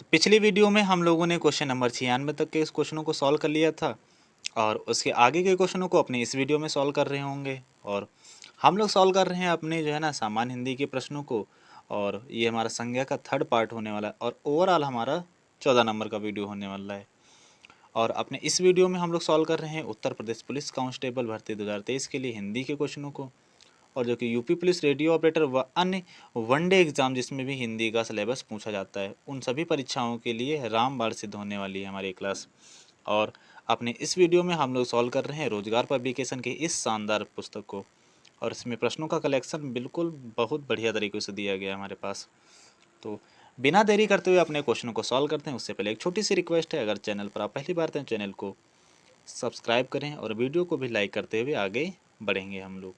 तो पिछली वीडियो में हम लोगों ने क्वेश्चन नंबर 96 तक के इस क्वेश्चनों को सॉल्व कर लिया था और उसके आगे के क्वेश्चनों को अपने इस वीडियो में सॉल्व कर रहे होंगे। और हम लोग सॉल्व कर रहे हैं अपने जो है ना सामान्य हिंदी के प्रश्नों को। और ये हमारा संज्ञा का थर्ड पार्ट होने वाला है और ओवरऑल हमारा 14 नंबर का वीडियो होने वाला है। और अपने इस वीडियो में हम लोग सॉल्व कर रहे हैं उत्तर प्रदेश पुलिस कांस्टेबल भर्ती 2023 के लिए हिंदी के क्वेश्चनों को, और जो कि यूपी पुलिस रेडियो ऑपरेटर व अन्य वनडे एग्जाम जिसमें भी हिंदी का सिलेबस पूछा जाता है उन सभी परीक्षाओं के लिए रामबाण सिद्ध होने वाली है हमारी क्लास। और अपने इस वीडियो में हम लोग सॉल्व कर रहे हैं रोजगार पब्लिकेशन के इस शानदार पुस्तक को, और इसमें प्रश्नों का कलेक्शन बिल्कुल बहुत बढ़िया तरीके से दिया गया है हमारे पास। तो बिना देरी करते हुए अपने क्वेश्चनों को सॉल्व करते हैं। उससे पहले एक छोटी सी रिक्वेस्ट है, अगर चैनल पर आप पहली बार हैं चैनल को सब्सक्राइब करें और वीडियो को भी लाइक करते हुए आगे बढ़ेंगे हम लोग।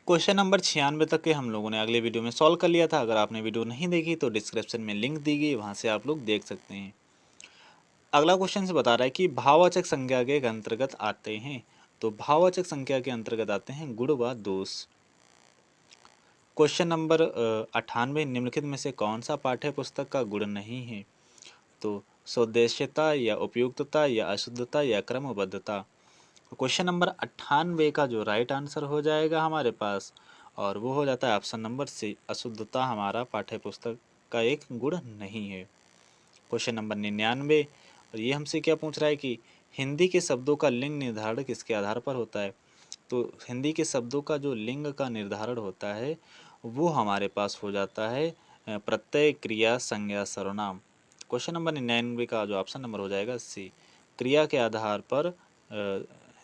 क्वेश्चन नंबर 96 तक के हम लोगों ने अगले वीडियो में सॉल्व कर लिया था। अगर आपने वीडियो नहीं देखी तो डिस्क्रिप्शन में लिंक दी गई, वहाँ से आप लोग देख सकते हैं। अगला क्वेश्चन से बता रहा है कि भाववाचक संज्ञा के अंतर्गत आते हैं, तो भाववाचक संज्ञा के अंतर्गत आते हैं गुण व दोष। क्वेश्चन नंबर 98, निम्नलिखित में से कौन सा पाठ्य पुस्तक का गुण नहीं है, तो सौदेश्यता या उपयुक्तता या अशुद्धता या क्रमबद्धता। क्वेश्चन नंबर 98 का जो राइट आंसर हो जाएगा हमारे पास, और वो हो जाता है ऑप्शन नंबर सी, अशुद्धता हमारा पाठ्य पुस्तक का एक गुण नहीं है। क्वेश्चन नंबर 99, और ये हमसे क्या पूछ रहा है कि हिंदी के शब्दों का लिंग निर्धारण किसके आधार पर होता है, तो हिंदी के शब्दों का जो लिंग का निर्धारण होता है वो हमारे पास हो जाता है प्रत्यय क्रिया संज्ञा सर्वनाम। क्वेश्चन नंबर 99 का जो ऑप्शन नंबर हो जाएगा सी, क्रिया के आधार पर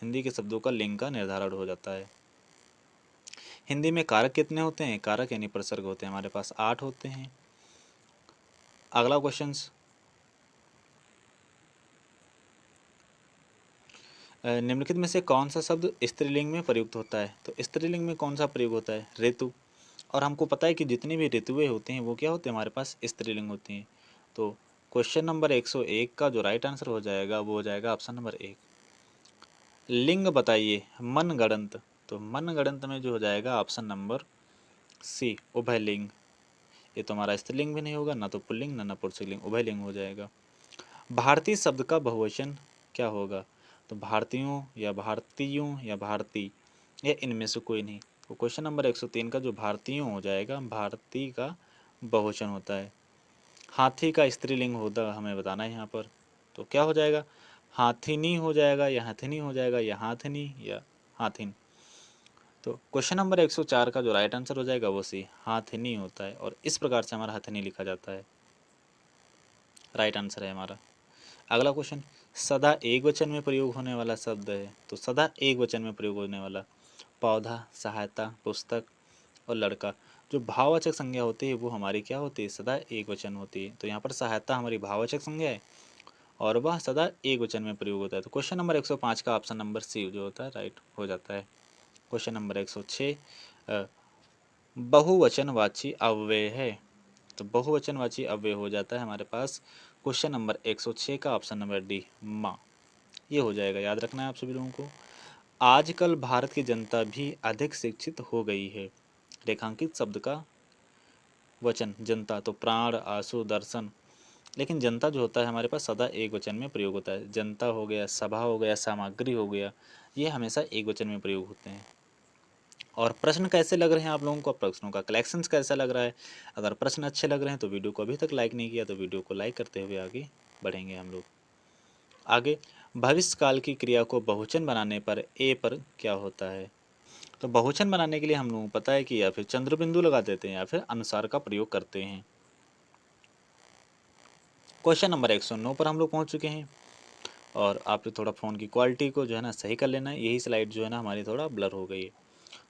हिंदी के शब्दों का लिंग का निर्धारण हो जाता है। हिंदी में कारक कितने होते हैं, कारक यानी प्रसर्ग होते हैं हमारे पास 8 होते हैं। अगला क्वेश्चन, निम्नलिखित में से कौन सा शब्द स्त्रीलिंग में प्रयुक्त होता है, तो स्त्रीलिंग में कौन सा प्रयोग होता है, ऋतु। और हमको पता है कि जितनी भी ऋतुएं होती हैं वो क्या होते हैं हमारे पास स्त्रीलिंग होती हैं। तो क्वेश्चन नंबर 101 का जो राइट आंसर हो जाएगा वो हो जाएगा ऑप्शन नंबर 1। लिंग बताइए मनगढ़ंत, तो मनगढ़ंत में जो हो जाएगा ऑप्शन नंबर सी, उभयलिंग। ये तो हमारा स्त्रीलिंग भी नहीं होगा, ना तो पुल्लिंग ना पुंसकलिंग, उभयलिंग हो जाएगा। भारतीय शब्द का बहुवचन क्या होगा, तो भारतीयों या भारतीयों या भारती, या इनमें से कोई नहीं। तो क्वेश्चन नंबर 103 का जो भारतीयों हो जाएगा, भारती का बहुवचन होता है। हाथी का स्त्रीलिंग होता हमें बताना है यहाँ पर, तो क्या हो जाएगा, हाथिनी हो जाएगा या हथिनी हो जाएगा या हाथनी या हाथिन। तो क्वेश्चन नंबर 104 का जो राइट आंसर हो जाएगा वो सी, हाथनी होता है, और इस प्रकार से हमारा हथिनी लिखा जाता है, राइट आंसर है हमारा। अगला क्वेश्चन, सदा एक वचन में प्रयोग होने वाला शब्द है, तो सदा एक वचन में प्रयोग होने वाला, पौधा, सहायता, पुस्तक और लड़का। जो भाववाचक संज्ञा होती है वो हमारी क्या होती है, सदा एक वचन होती है। तो यहाँ पर सहायता हमारी भाववाचक संज्ञा है और वह सदा एक वचन में प्रयोग होता है। तो क्वेश्चन नंबर 105 का ऑप्शन नंबर सी जो होता है राइट हो जाता है। क्वेश्चन नंबर 106, बहुवचनवाची अव्यय है, तो बहुवचनवाची अव्यय हो जाता है हमारे पास क्वेश्चन नंबर 106 का ऑप्शन नंबर डी, माँ। ये हो जाएगा, याद रखना है आप सभी लोगों को। आजकल भारत की जनता भी अधिक शिक्षित हो गई है, रेखांकित शब्द का वचन जनता, तो प्राण, आंसू, दर्शन। लेकिन जनता जो होता है हमारे पास सदा एक वचन में प्रयोग होता है, जनता हो गया, सभा हो गया, सामग्री हो गया, ये हमेशा एक वचन में प्रयोग होते हैं। और प्रश्न कैसे लग रहे हैं आप लोगों को, प्रश्नों का कलेक्शन कैसा लग रहा है। अगर प्रश्न अच्छे लग रहे हैं तो वीडियो को अभी तक लाइक नहीं किया तो वीडियो को लाइक करते हुए आगे बढ़ेंगे हम लोग। आगे, भविष्य काल की क्रिया को बहुवचन बनाने पर ए पर क्या होता है, तो बहुवचन बनाने के लिए हम लोगों को पता है कि या फिर चंद्र बिंदु लगा देते हैं या फिर अनुसार का प्रयोग करते हैं। क्वेश्चन नंबर 109 पर हम लोग पहुंच चुके हैं, और आप थोड़ा फ़ोन की क्वालिटी को जो है ना सही कर लेना है, यही स्लाइड जो है ना हमारी थोड़ा ब्लर हो गई है।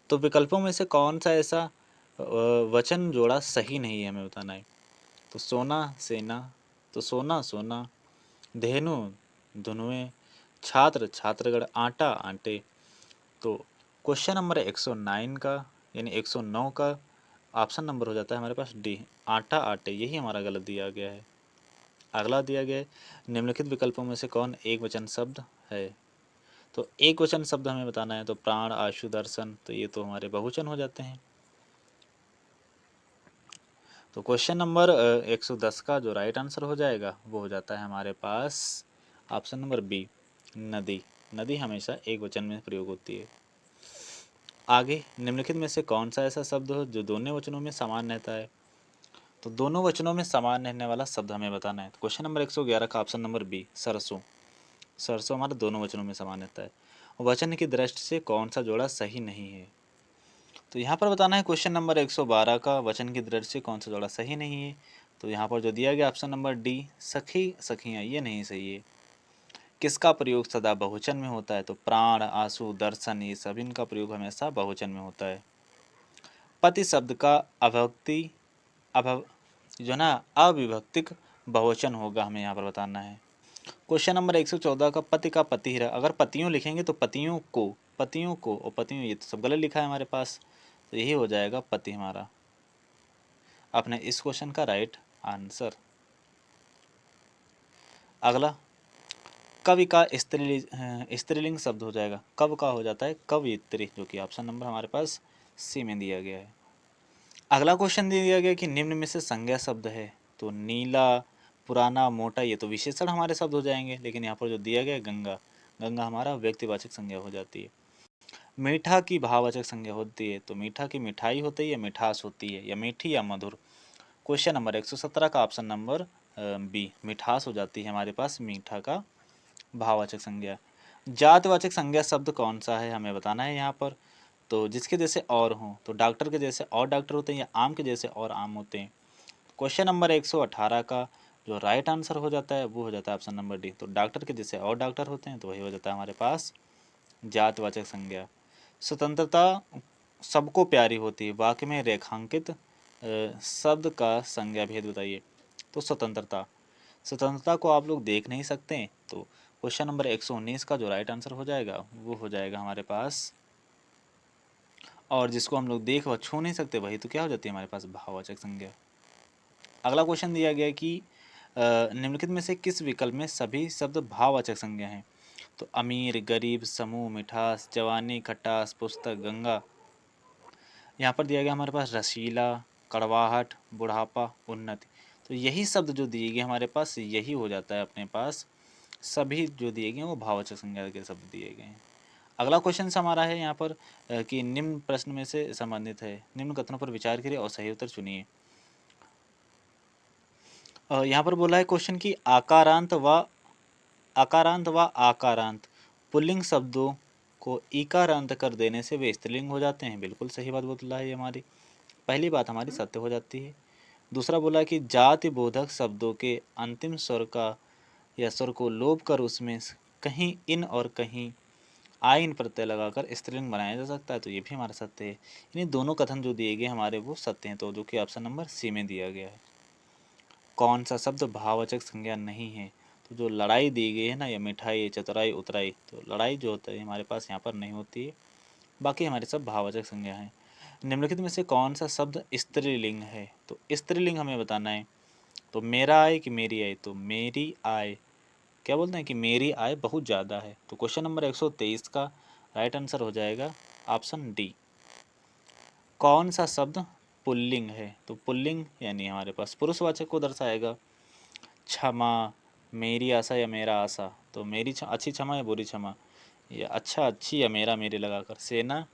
तो विकल्पों में से कौन सा ऐसा वचन जोड़ा सही नहीं है हमें बताना है, तो सोना सेना, तो सोना सोना, धेनु धुनुएं, छात्र छात्रगढ़, आटा आंटे। तो क्वेश्चन नंबर 109 का यानी 109 का ऑप्शन नंबर हो जाता है हमारे पास डी, आटा आटे, यही हमारा गलत दिया गया है। अगला दिया गया है, निम्नलिखित विकल्पों में से कौन एक वचन शब्द है, तो एक वचन शब्द हमें बताना है, तो प्राण, आशु, दर्शन, तो ये तो हमारे बहुवचन हो जाते हैं। तो क्वेश्चन नंबर 110 का जो राइट आंसर हो जाएगा वो हो जाता है हमारे पास ऑप्शन नंबर बी, नदी। नदी हमेशा एक वचन में प्रयोग होती है। आगे निम्नलिखित में से कौन सा ऐसा शब्द हो जो दोनों वचनों में समान रहता है? तो दोनों वचनों में समान रहने वाला शब्द हमें बताना है। तो क्वेश्चन नंबर 111 का ऑप्शन नंबर बी, सरसों। सरसों हमारा दोनों वचनों में समान रहता है। वचन की दृष्टि से कौन सा जोड़ा सही नहीं है? तो यहाँ पर बताना है क्वेश्चन नंबर 112 का वचन की दृष्टि से कौन सा जोड़ा सही नहीं है। तो यहाँ पर जो दिया गया ऑप्शन नंबर डी, सखी सखियाँ, ये नहीं सही है। किसका प्रयोग सदा बहुवचन में होता है? तो प्राण, आंसू, दर्शन, ये सभी इनका प्रयोग हमेशा बहुवचन में होता है। पति शब्द का अभक्ति अभव जो ना अविभक्तिक बहुवचन होगा, हमें यहाँ पर बताना है। क्वेश्चन नंबर 114 का पति का पति ही रहा। अगर पतियों लिखेंगे तो पतियों को और पतियों, ये तो सब गलत लिखा है हमारे पास, तो यही हो जाएगा पति हमारा अपने इस क्वेश्चन का राइट आंसर। अगला कवि का स्त्रीलिंग शब्द हो जाएगा। कब का हो जाता है कवयित्री, जो कि ऑप्शन नंबर हमारे पास सी में दिया गया है। अगला क्वेश्चन दिया गया कि निम्न में से संज्ञा शब्द है। तो नीला, पुराना, मोटा, ये तो विशेषण हमारे शब्द हो जाएंगे, लेकिन यहाँ पर जो दिया गया है गंगा, गंगा हमारा व्यक्तिवाचक संज्ञा हो जाती है। मीठा की भाववाचक संज्ञा होती है। तो मीठा की मिठाई होती है या मिठास होती है, या मीठी या मधुर। क्वेश्चन नंबर 117 का ऑप्शन नंबर बी, मिठास हो जाती है हमारे पास मीठा का भाववाचक संज्ञा। जातवाचक संज्ञा शब्द कौन सा है, हमें बताना है यहाँ पर। तो जिसके जैसे और हों, तो डॉक्टर के जैसे और डॉक्टर होते हैं, या आम के जैसे और आम होते हैं। क्वेश्चन नंबर 118 का जो राइट आंसर हो जाता है वो हो जाता है ऑप्शन नंबर डी। तो डॉक्टर के जैसे और डॉक्टर होते हैं, तो वही हो जाता है हमारे पास जातवाचक संज्ञा। स्वतंत्रता सबको प्यारी होती है, वाक्य में रेखांकित शब्द का संज्ञा भेद बताइए। तो स्वतंत्रता को आप लोग देख नहीं सकते, तो क्वेश्चन नंबर 119 का जो राइट आंसर हो जाएगा वो हो जाएगा हमारे पास, और जिसको हम लोग देख व छू नहीं सकते वही तो क्या हो जाती है हमारे पास भाववाचक संज्ञा। अगला क्वेश्चन दिया गया कि निम्नलिखित में से किस विकल्प में सभी शब्द भाववाचक संज्ञा हैं? तो अमीर, गरीब, समूह, मिठास, जवानी, खटास, पुस्तक, गंगा। यहाँ पर दिया गया हमारे पास रसीला, कड़वाहट, बुढ़ापा, उन्नति। तो यही शब्द जो दिए गए हमारे पास, यही हो जाता है अपने पास, सभी जो दिए गए हैं वो भाववाचक संज्ञा के शब्द दिए गए हैं। अगला क्वेश्चन हमारा है यहाँ पर कि निम्न प्रश्न में से संबंधित है, निम्न कथनों पर विचार करिए और सही उत्तर चुनिए। यहाँ पर बोला है क्वेश्चन की आकारांत व आकारांत पुल्लिंग शब्दों को इकारांत कर देने से वे स्त्रीलिंग हो जाते हैं। बिल्कुल सही बात बोला है ये हमारी पहली बात, हमारी सत्य हो जाती है। दूसरा बोला कि जाति बोधक शब्दों के अंतिम स्वर का या स्वर को लोप कर उसमें कहीं इन और कहीं आइन प्रत्यय लगाकर स्त्रीलिंग बनाया जा सकता है, तो ये भी हमारा सत्य है। यानी दोनों कथन जो दिए गए हमारे वो सत्य हैं, तो जो कि ऑप्शन नंबर सी में दिया गया है। कौन सा शब्द भाववाचक संज्ञा नहीं है? तो जो लड़ाई दी गई है ना, या मिठाई, चतुराई, उतराई, तो लड़ाई जो होता है हमारे पास यहाँ पर नहीं होती है, बाकी हमारे सब भाववाचक संज्ञा हैं। निम्नलिखित में से कौन सा शब्द स्त्रीलिंग है? तो स्त्रीलिंग हमें बताना है। तो मेरा आय कि मेरी आय, तो मेरी आय क्या बोलते हैं कि मेरी आय बहुत ज़्यादा है। तो क्वेश्चन नंबर 123 का राइट आंसर हो जाएगा ऑप्शन डी। कौन सा शब्द पुल्लिंग है? तो पुल्लिंग यानी हमारे पास पुरुषवाचक को दर्शाएगा। क्षमा, मेरी आशा या मेरा आशा, तो मेरी अच्छी क्षमा या बुरी क्षमा, या अच्छा अच्छी या मेरा मेरी लगाकर। सेना,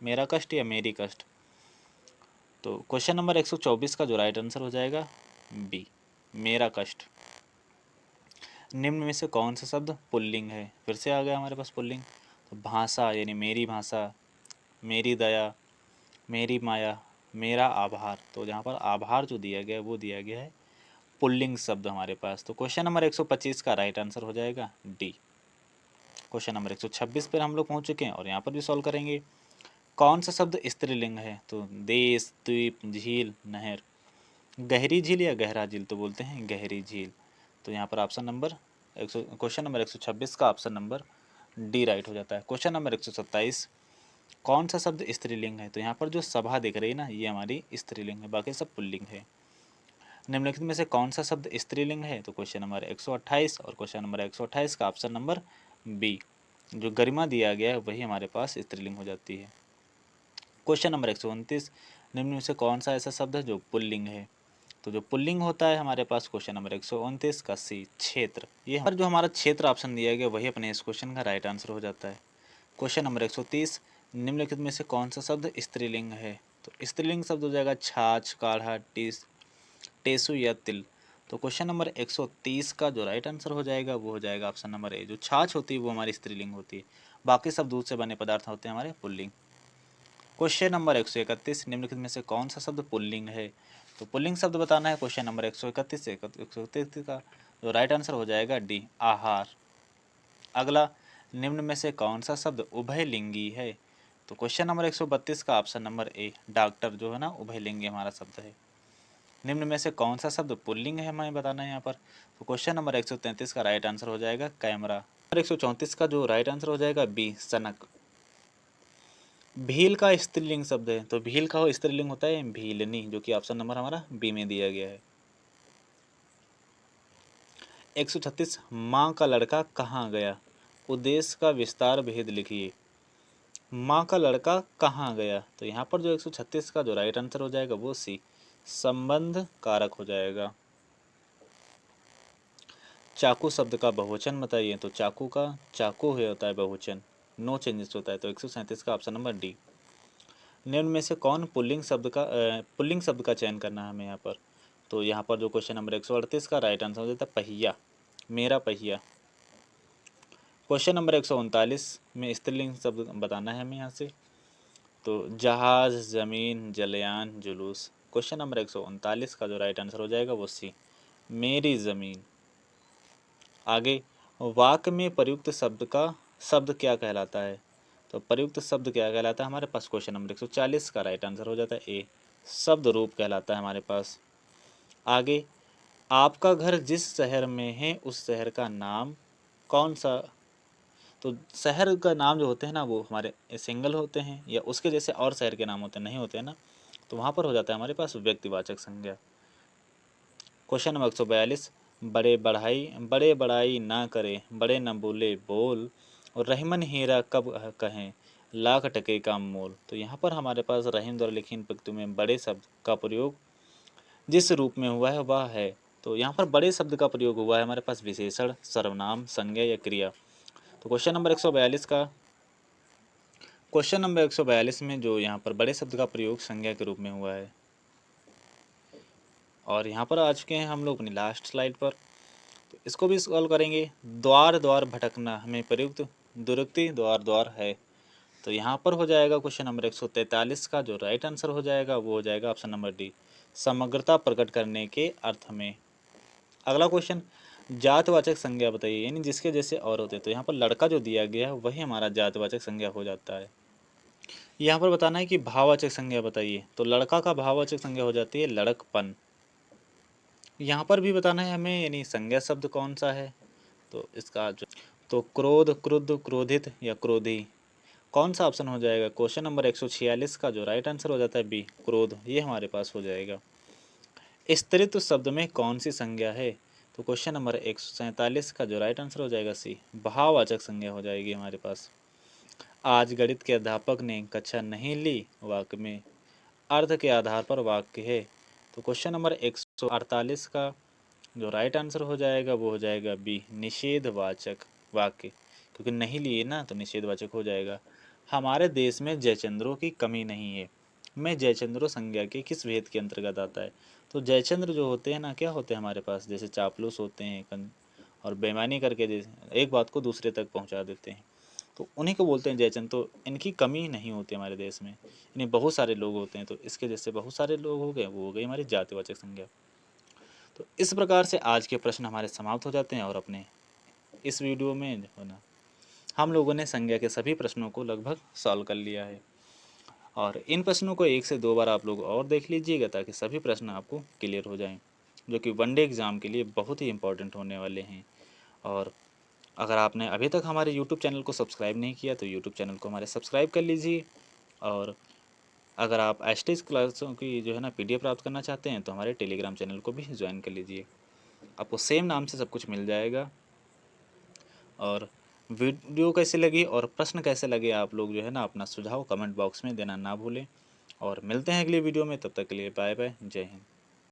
मेरा कष्ट या मेरी कष्ट। तो क्वेश्चन नंबर 124 का जो राइट आंसर हो जाएगा बी, मेरा कष्ट। निम्न में से कौन सा शब्द पुल्लिंग है? फिर से आ गया हमारे पास पुल्लिंग। तो भाषा यानी मेरी भाषा, मेरी दया, मेरी माया, मेरा आभार। तो जहाँ पर आभार जो दिया गया है वो दिया गया है पुल्लिंग शब्द हमारे पास। तो क्वेश्चन नंबर 125 का राइट आंसर हो जाएगा डी। क्वेश्चन नंबर 126 पर हम लोग पहुँच चुके हैं और यहाँ पर भी सॉल्व करेंगे। कौन सा शब्द स्त्रीलिंग है? तो देश, द्वीप, झील, नहर। गहरी झील या गहरा झील, तो बोलते हैं गहरी झील। तो यहाँ पर ऑप्शन नंबर क्वेश्चन नंबर 126 का ऑप्शन नंबर डी राइट हो जाता है। क्वेश्चन नंबर 127, कौन सा शब्द स्त्रीलिंग है? तो यहाँ पर जो सभा दिख रही है ना, ये हमारी स्त्रीलिंग है, बाकी सब पुल्लिंग है। निम्नलिखित में से कौन सा शब्द स्त्रीलिंग है? तो क्वेश्चन नंबर 128 और क्वेश्चन नंबर 128 का ऑप्शन नंबर बी, जो गरिमा दिया गया है वही हमारे पास स्त्रीलिंग हो जाती है। क्वेश्चन नंबर 129, निम्न में से कौन सा ऐसा शब्द है जो पुल्लिंग है? तो जो पुल्लिंग होता है हमारे पास क्वेश्चन नंबर 129 का सी क्षेत्र, ये पर जो हमारा क्षेत्र ऑप्शन दिया गया वही अपने इस क्वेश्चन का राइट आंसर हो जाता है। क्वेश्चन नंबर 130, निम्नलिखित में से कौन सा शब्द स्त्रीलिंग है? तो स्त्रीलिंग शब्द हो जाएगा छाछ, काढ़ा, टेसु या तिल। तो क्वेश्चन नंबर 130 का जो राइट आंसर हो जाएगा वो हो जाएगा ऑप्शन नंबर ए। जो छाछ होती है वो हमारी स्त्रीलिंग होती है, बाकी सब दूध से बने पदार्थ होते हैं हमारे पुल्लिंग। क्वेश्चन नंबर 131, निम्नलिखित में से कौन सा शब्द पुल्लिंग है? तो पुल्लिंग शब्द बताना है क्वेश्चन नंबर 131 से 131 का जो राइट आंसर हो जाएगा डी, आहार। अगला, निम्न में से कौन सा शब्द उभयलिंगी है? तो क्वेश्चन नंबर 132 का ऑप्शन नंबर ए, डॉक्टर जो है ना उभयलिंगी हमारा शब्द है। निम्न में से कौन सा शब्द पुल्लिंग है हमें बताना है यहाँ पर। तो क्वेश्चन नंबर 133 का राइट आंसर हो जाएगा कैमरा। नंबर 134 का जो राइट आंसर हो जाएगा बी, सनक। भील का स्त्रीलिंग शब्द है, तो भील का स्त्रीलिंग होता है भीलनी, जो कि ऑप्शन नंबर हमारा बी में दिया गया है। 136, माँ का लड़का कहाँ गया? उद्देश्य का विस्तार भेद लिखिए। माँ का लड़का कहाँ गया? तो यहाँ पर जो 136 का जो राइट आंसर हो जाएगा वो सी, संबंध कारक हो जाएगा। चाकू शब्द का बहुवचन बताइए। तो चाकू का चाकू है होता है बहुवचन, नो चेंजेस होता है। तो 137 का ऑप्शन नंबर डी। निम्न में से कौन पुल्लिंग शब्द का चयन करना है हमें यहाँ पर। तो यहाँ पर जो क्वेश्चन नंबर 138 का राइट आंसर हो जाता है पहिया, मेरा पहिया। क्वेश्चन नंबर 139 में स्त्रीलिंग शब्द बताना है हमें यहाँ से। तो जहाज, ज़मीन, जलयान, जुलूस। क्वेश्चन नंबर 139 का जो राइट आंसर हो जाएगा वो सी, मेरी ज़मीन। आगे, वाक्य में प्रयुक्त शब्द क्या कहलाता है? तो प्रयुक्त शब्द क्या कहलाता है हमारे पास? क्वेश्चन नंबर 140 का राइट आंसर हो जाता है ए, शब्द रूप कहलाता है हमारे पास। आगे, आपका घर जिस शहर में है उस शहर का नाम कौन सा? तो शहर का नाम जो होते हैं ना वो हमारे सिंगल होते हैं या उसके जैसे और शहर के नाम होते नहीं होते हैं ना, तो वहाँ पर हो जाता है हमारे पास व्यक्तिवाचक संज्ञा। क्वेश्चन नंबर 142, बड़े बड़ाई ना करे, बड़े न बोले बोल, और रहीमन हीरा कब कहें, लाख टके का मोल। तो यहाँ पर हमारे पास रहीम द्वारा लिखी इन पंक्तियों में बड़े शब्द का प्रयोग जिस रूप में हुआ है वह है। तो यहाँ पर बड़े शब्द का प्रयोग हुआ है हमारे पास विशेषण, सर्वनाम, संज्ञा या क्रिया। तो क्वेश्चन नंबर 142 में जो यहाँ पर बड़े शब्द का प्रयोग संज्ञा के रूप में हुआ है। और यहाँ पर आ चुके हैं हम लोग अपनी लास्ट स्लाइड पर, तो इसको भी सॉल्व करेंगे। द्वार द्वार भटकना हमें प्रयुक्त दुरुक्ति द्वार द्वार है। तो यहाँ पर हो जाएगा क्वेश्चन नंबर 143 का जो राइट आंसर हो जाएगा वो हो जाएगा ऑप्शन नंबर डी, समग्रता प्रकट करने के अर्थ में। अगला क्वेश्चन, जातवाचक संज्ञा बताइए, यानी जिसके जैसे और होते हैं। तो यहाँ पर लड़का जो दिया गया है वही हमारा जातवाचक संज्ञा हो जाता है। यहाँ पर बताना है कि भाववाचक संज्ञा बताइए। तो लड़का का भाववाचक संज्ञा हो जाती है लड़कपन। यहाँ पर भी बताना है हमें, यानी संज्ञा शब्द कौन सा है। तो इसका जो तो क्रोध, क्रुद्ध, क्रोधित या क्रोधी, कौन सा ऑप्शन हो जाएगा? क्वेश्चन नंबर 146 का जो राइट आंसर हो जाता है बी, क्रोध, ये हमारे पास हो जाएगा। स्त्रीत्व शब्द में कौन सी संज्ञा है? तो क्वेश्चन नंबर 147 का जो राइट आंसर हो जाएगा सी, भाववाचक संज्ञा हो जाएगी हमारे पास। आज गणित के अध्यापक ने कक्षा नहीं ली, वाक्य में अर्थ के आधार पर वाक्य है। तो क्वेश्चन नंबर 148 का जो राइट आंसर हो जाएगा वो हो जाएगा बी, निषेधवाचक वाक्य, क्योंकि नहीं लिए ना तो निषेधवाचक हो जाएगा। हमारे देश में जयचंद्रों की कमी नहीं है, मैं जयचंद्रों संज्ञा के किस भेद के अंतर्गत आता है? तो जयचंद्र जो होते हैं ना, क्या होते हैं हमारे पास, जैसे चापलूस होते हैं और बेईमानी करके जैसे एक बात को दूसरे तक पहुंचा देते हैं, तो उन्हीं को बोलते हैं जयचंद्र। तो इनकी कमी नहीं होती हमारे देश में, यानी बहुत सारे लोग होते हैं, तो इसके जैसे बहुत सारे लोग हो गए, वो हो गई हमारी जातिवाचक संज्ञा। तो इस प्रकार से आज के प्रश्न हमारे समाप्त हो जाते हैं और अपने इस वीडियो में जो है ना हम लोगों ने संज्ञा के सभी प्रश्नों को लगभग सॉल्व कर लिया है। और इन प्रश्नों को 1 से 2 बार आप लोग और देख लीजिएगा ताकि सभी प्रश्न आपको क्लियर हो जाएं, जो कि वनडे एग्ज़ाम के लिए बहुत ही इंपॉर्टेंट होने वाले हैं। और अगर आपने अभी तक हमारे यूट्यूब चैनल को सब्सक्राइब नहीं किया तो यूट्यूब चैनल को हमारे सब्सक्राइब कर लीजिए। और अगर आप एस्टेज क्लासों की जो है ना PDF प्राप्त करना चाहते हैं तो हमारे टेलीग्राम चैनल को भी ज्वाइन कर लीजिए, आपको सेम नाम से सब कुछ मिल जाएगा। और वीडियो कैसे लगी और प्रश्न कैसे लगे आप लोग जो है ना अपना सुझाव कमेंट बॉक्स में देना ना भूलें। और मिलते हैं अगली वीडियो में, तब तक के लिए बाय बाय, जय हिंद।